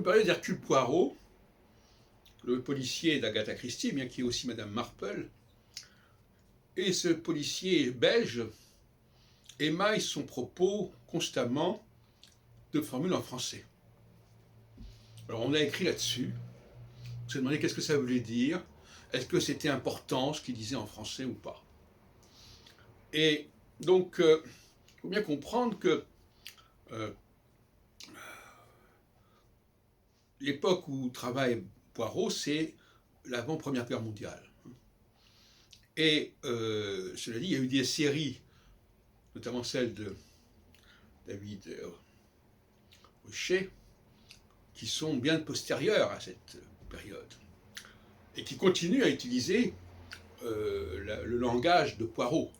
peux parler d'Hercule Poirot, le policier d'Agatha Christie, bien qu'il y ait aussi Madame Marple. Et ce policier belge émaille son propos constamment de formules en français. Alors on a écrit là-dessus, on s'est demandé qu'est-ce que ça voulait dire, est-ce que c'était important ce qu'il disait en français ou pas. Et donc, il faut bien comprendre que l'époque où travaille Poirot, c'est l'avant-première guerre mondiale. Et cela dit, il y a eu des séries, notamment celle de David Hochet, qui sont bien postérieures à cette période, et qui continuent à utiliser le langage de Poirot.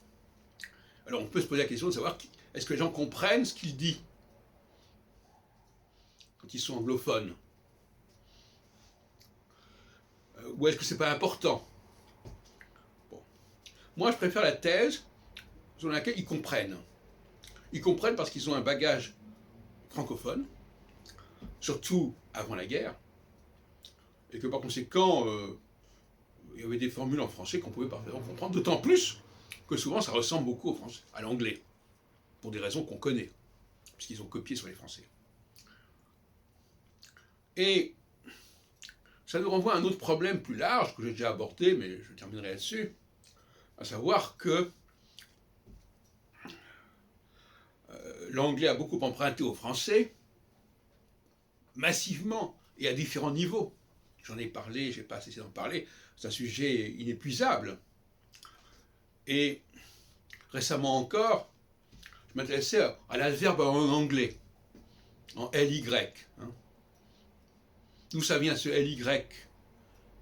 Alors on peut se poser la question de savoir, est-ce que les gens comprennent ce qu'il dit quand ils sont anglophones, ou est-ce que c'est pas important? Bon. Moi je préfère la thèse selon laquelle ils comprennent. Ils comprennent parce qu'ils ont un bagage francophone, surtout avant la guerre, et que par conséquent, il y avait des formules en français qu'on pouvait parfaitement comprendre, d'autant plus que souvent ça ressemble beaucoup au français, à l'anglais, pour des raisons qu'on connaît, puisqu'ils ont copié sur les Français. Et ça nous renvoie à un autre problème plus large, que j'ai déjà abordé, mais je terminerai là-dessus, à savoir que l'anglais a beaucoup emprunté au français, massivement, et à différents niveaux. J'en ai parlé, je n'ai pas cessé d'en parler, c'est un sujet inépuisable. Et récemment encore, je m'intéressais à l'adverbe en anglais, en LY. Hein. D'où ça vient ce LY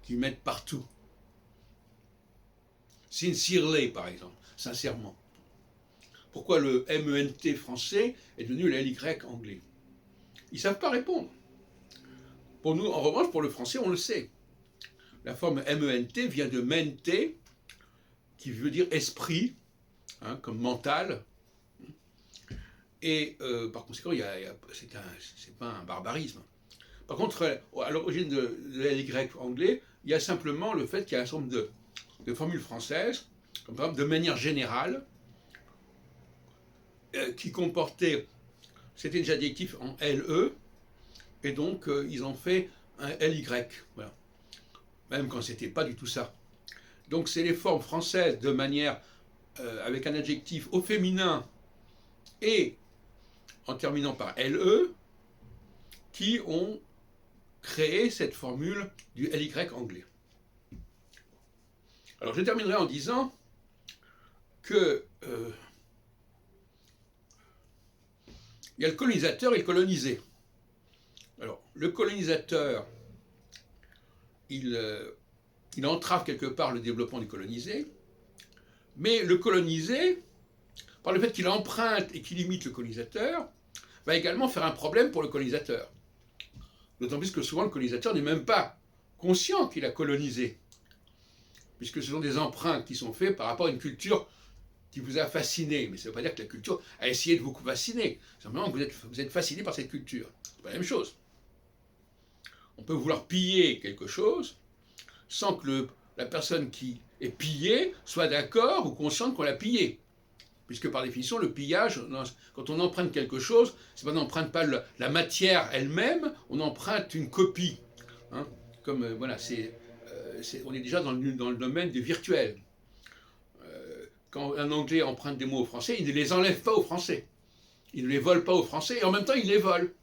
qu'ils mettent partout? Sincerely, par exemple, sincèrement. Pourquoi le MENT français est devenu le LY anglais? Ils ne savent pas répondre. Pour nous, en revanche, pour le français, on le sait. La forme MENT vient de mente, qui veut dire esprit, hein, comme mental. Et par conséquent, c'est pas un barbarisme. Par contre, à l'origine de l'LY anglais, il y a simplement le fait qu'il y a un certain nombre de formules françaises, comme par exemple de manière générale, qui comportaient, c'était des adjectifs en LE, et donc ils ont fait un LY, voilà. Même quand c'était pas du tout ça. Donc c'est les formes françaises de manière, avec un adjectif au féminin, et en terminant par LE, qui ont créé cette formule du LY anglais. Alors je terminerai en disant que il y a le colonisateur et le colonisé. Alors le colonisateur, il entrave quelque part le développement du colonisé, mais le colonisé, par le fait qu'il emprunte et qu'il imite le colonisateur, va également faire un problème pour le colonisateur. D'autant plus que souvent le colonisateur n'est même pas conscient qu'il a colonisé, puisque ce sont des emprunts qui sont faits par rapport à une culture qui vous a fasciné. Mais ça ne veut pas dire que la culture a essayé de vous fasciner, simplement que vous êtes fasciné par cette culture. C'est pas la même chose. On peut vouloir piller quelque chose sans que la personne qui est pillée soit d'accord ou consciente qu'on l'a pillé. Puisque par définition, le pillage, quand on emprunte quelque chose, c'est pas, on n'emprunte pas la matière elle-même, on emprunte une copie. Hein, comme voilà, on est déjà dans le domaine du virtuel. Quand un Anglais emprunte des mots au français, il ne les enlève pas au français. Il ne les vole pas au français et en même temps il les vole.